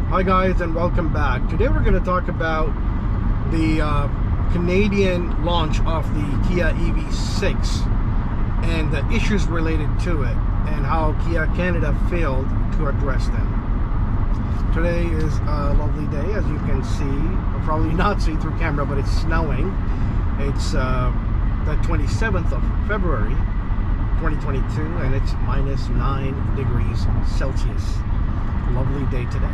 Hi guys, and welcome back. Today we're going to talk about the Canadian launch of the Kia EV6 and the issues related to it and how Kia Canada failed to address them. Today is a lovely day, as you can see, or probably not see through camera, but it's snowing. It's the 27th of February 2022 and it's minus 9 degrees Celsius. Lovely day today.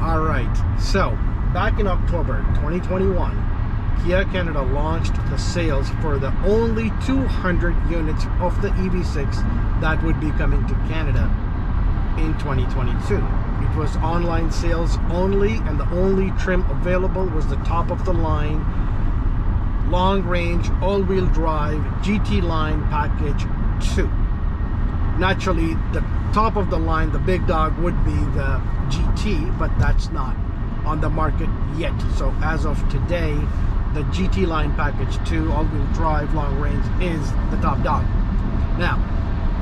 All right, so back in October 2021, Kia Canada launched the sales for the only 200 units of the EV6 that would be coming to Canada in 2022. It was online sales only, and the only trim available was the top of the line long range all-wheel drive GT line package 2. Naturally, the top of the line, the big dog, would be the GT, but that's not on the market yet. So as of today, the GT line package 2 all-wheel drive long range is the top dog. Now,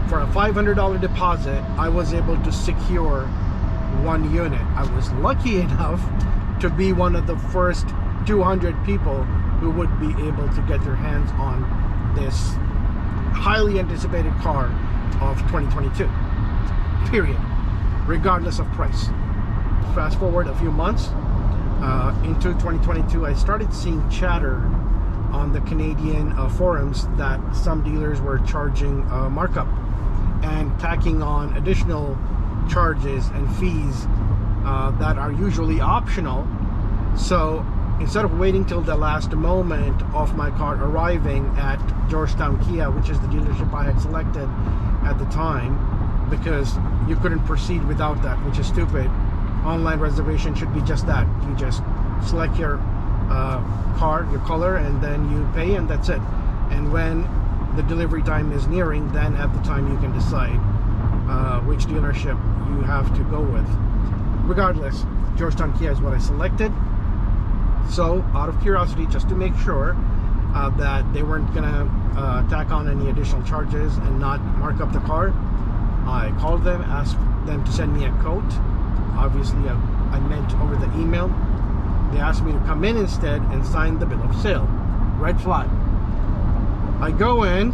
for a $500 deposit, I was able to secure one unit. I was lucky enough to be one of the first 200 people who would be able to get their hands on this highly anticipated car of 2022, period, regardless of price. Fast forward a few months into 2022, I started seeing chatter on the Canadian forums that some dealers were charging a markup and tacking on additional charges and fees that are usually optional. So instead of waiting till the last moment of my car arriving at Georgetown Kia, which is the dealership I had selected at the time, because you couldn't proceed without that, which is stupid. Online reservation should be just that. You just select your car, your color, and then you pay, and that's it. And when the delivery time is nearing, then at the time you can decide which dealership you have to go with. Regardless, Georgetown Kia is what I selected. So out of curiosity, just to make sure that they weren't gonna tack on any additional charges and not mark up the car, I called them, asked them to send me a quote. Obviously I meant over the email. They asked me to come in instead and sign the bill of sale. Red flag. I go in.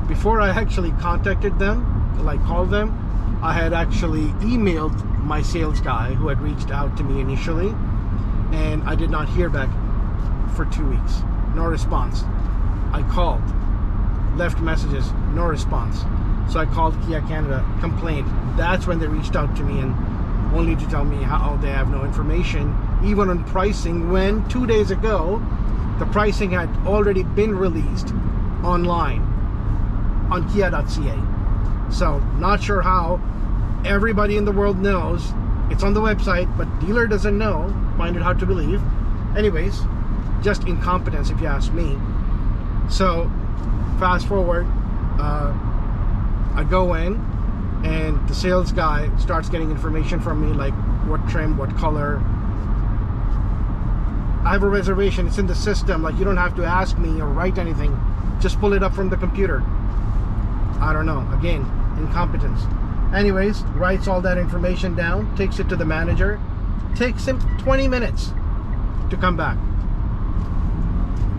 Before I actually contacted them, like called them, I had actually emailed my sales guy who had reached out to me initially, and I did not hear back for 2 weeks. No response. I called, left messages, no response. So I called Kia Canada, complained. That's when they reached out to me, and only to tell me how they have no information, even on pricing, when 2 days ago the pricing had already been released online on kia.ca. So not sure how. Everybody in the world knows it's on the website, but dealer doesn't know. Find it hard to believe. Anyways, just incompetence if you ask me. So fast forward, I go in and the sales guy starts getting information from me, like what trim, what color. I have a reservation, it's in the system, like you don't have to ask me or write anything, just pull it up from the computer. I don't know, again, incompetence. Anyways, writes all that information down, takes it to the manager. Takes him 20 minutes to come back.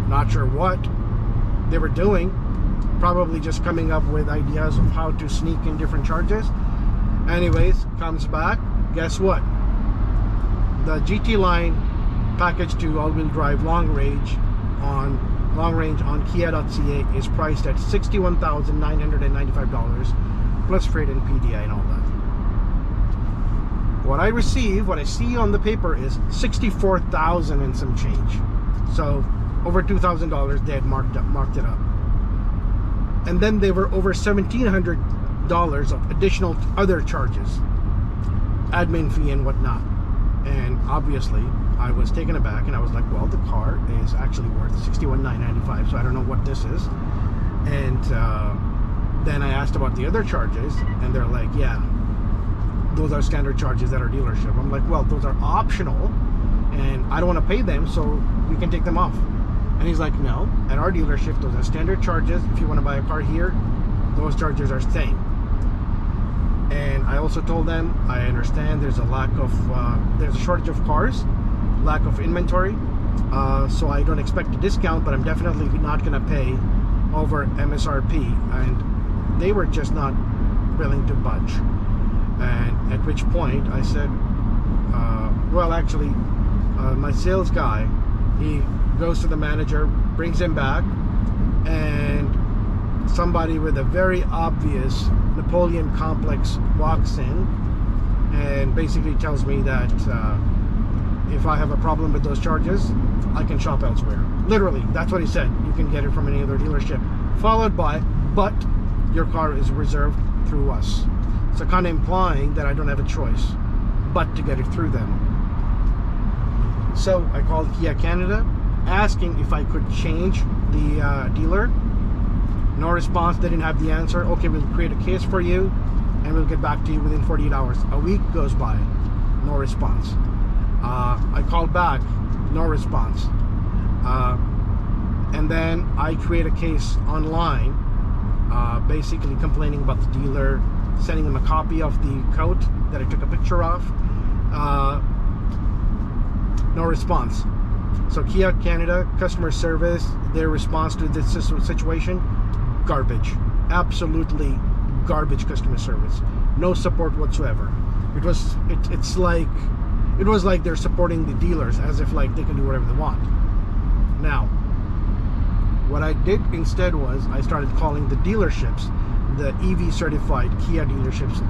Not sure what they were doing. Probably just coming up with ideas of how to sneak in different charges. Anyways, comes back. Guess what? The GT line package 2 all-wheel drive long range on kia.ca is priced at $61,995 plus freight and PDI and all that. What I receive, what I see on the paper, is $64,000 and some change. So over $2,000 they had marked it up. And then there were over $1,700 of additional other charges, admin fee and whatnot. And obviously I was taken aback, and I was like, well, the car is actually worth $61,995, so I don't know what this is. And then I asked about the other charges, and they're like, yeah, those are standard charges at our dealership. I'm like, well, those are optional and I don't want to pay them, so we can take them off. And he's like, no, at our dealership those are standard charges. If you want to buy a car here, those charges are staying. And I also told them I understand there's a shortage of cars, lack of inventory, so I don't expect a discount, but I'm definitely not going to pay over MSRP. And they were just not willing to budge. And at which point I said, well, actually, my sales guy, he goes to the manager, brings him back, and somebody with a very obvious Napoleon complex walks in and basically tells me that if I have a problem with those charges, I can shop elsewhere. Literally, that's what he said. You can get it from any other dealership. Followed by, but your car is reserved through us. So kind of implying that I don't have a choice but to get it through them. So I called Kia Canada, asking if I could change the dealer. No response. They didn't have the answer. Okay, we'll create a case for you and we'll get back to you within 48 hours. A week goes by, no response. I called back, no response. And then I create a case online, basically complaining about the dealer, sending them a copy of the coat that I took a picture of. No response. So Kia Canada customer service, their response to this situation, garbage. Absolutely garbage customer service. No support whatsoever. It was like they're supporting the dealers as if like they can do whatever they want. Now, what I did instead was I started calling the dealerships, the EV certified Kia dealerships,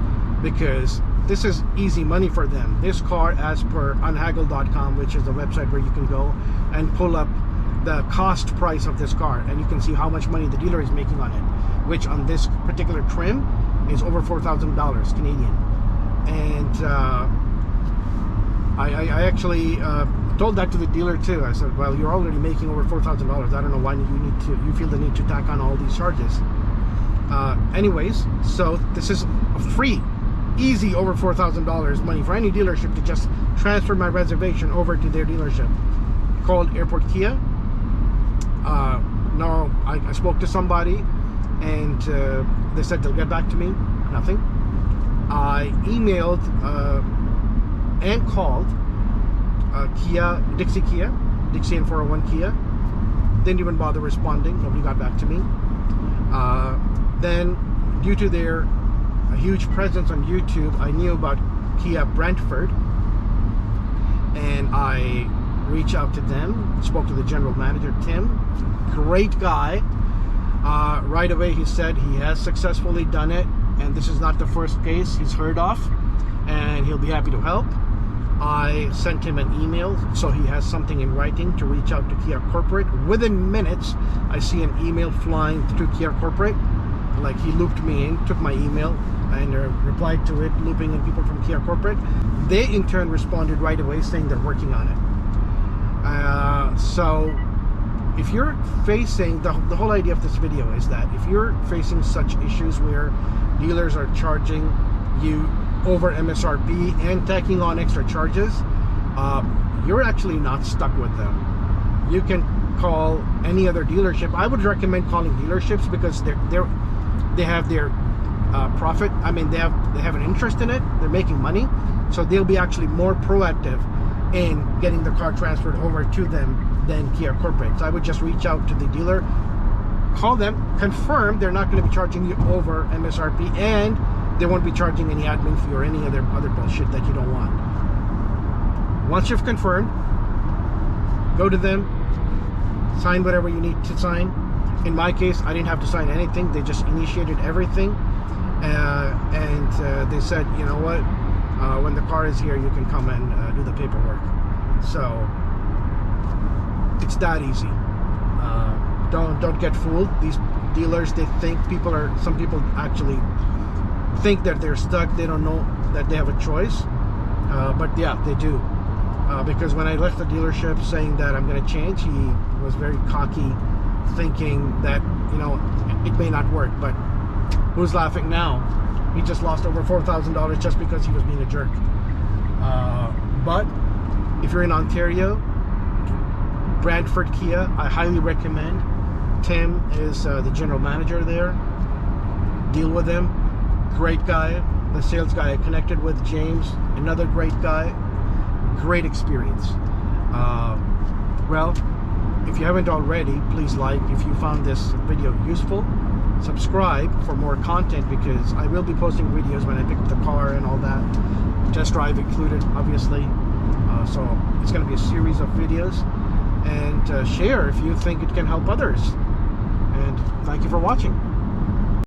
because this is easy money for them. This car, as per unhaggle.com, which is a website where you can go and pull up the cost price of this car, and you can see how much money the dealer is making on it, which on this particular trim is over $4,000 Canadian. And I actually told that to the dealer too. I said, well, you're already making over $4,000. I don't know why you feel the need to tack on all these charges. Anyways, so this is free, easy, over $4,000 money for any dealership to just transfer my reservation over to their dealership. Called Airport Kia. No, I spoke to somebody and they said they'll get back to me. Nothing. I emailed and called Kia, Dixie and 401 Kia. Didn't even bother responding. Nobody got back to me. Then, due to their huge presence on YouTube, I knew about Kia Brantford, and I reached out to them, spoke to the general manager, Tim. Great guy. Right away he said he has successfully done it, and this is not the first case he's heard of, and he'll be happy to help. I sent him an email so he has something in writing to reach out to Kia Corporate. Within minutes, I see an email flying to Kia Corporate. Like, he looped me in, took my email and replied to it, looping in people from Kia Corporate. They in turn responded right away saying they're working on it. So if you're facing, the whole idea of this video is that if you're facing such issues where dealers are charging you over MSRP and tacking on extra charges, you're actually not stuck with them. You can call any other dealership. I would recommend calling dealerships because they have their profit. I mean, they have an interest in it. They're making money, so they'll be actually more proactive in getting the car transferred over to them than Kia Corporate. So I would just reach out to the dealer, call them, confirm they're not going to be charging you over MSRP, and they won't be charging any admin fee or any other bullshit that you don't want. Once you've confirmed, go to them, sign whatever you need to sign. In my case, I didn't have to sign anything. They just initiated everything, and they said, you know what, when the car is here, you can come and do the paperwork. So it's that easy. Don't get fooled. These dealers, they think some people actually think that they're stuck. They don't know that they have a choice, but yeah, they do. Because when I left the dealership saying that I'm going to change, he was very cocky, thinking that, you know, it may not work. But who's laughing now? He just lost over $4,000 just because he was being a jerk. But if you're in Ontario, Brantford Kia, I highly recommend. Tim is the general manager there. Deal with him. Great guy. the sales guy I connected with, James, another great guy. Great experience. Well, if you haven't already, please like. If you found this video useful, subscribe for more content, because I will be posting videos when I pick up the car and all that, test drive included, obviously. So it's going to be a series of videos, and share if you think it can help others. And thank you for watching.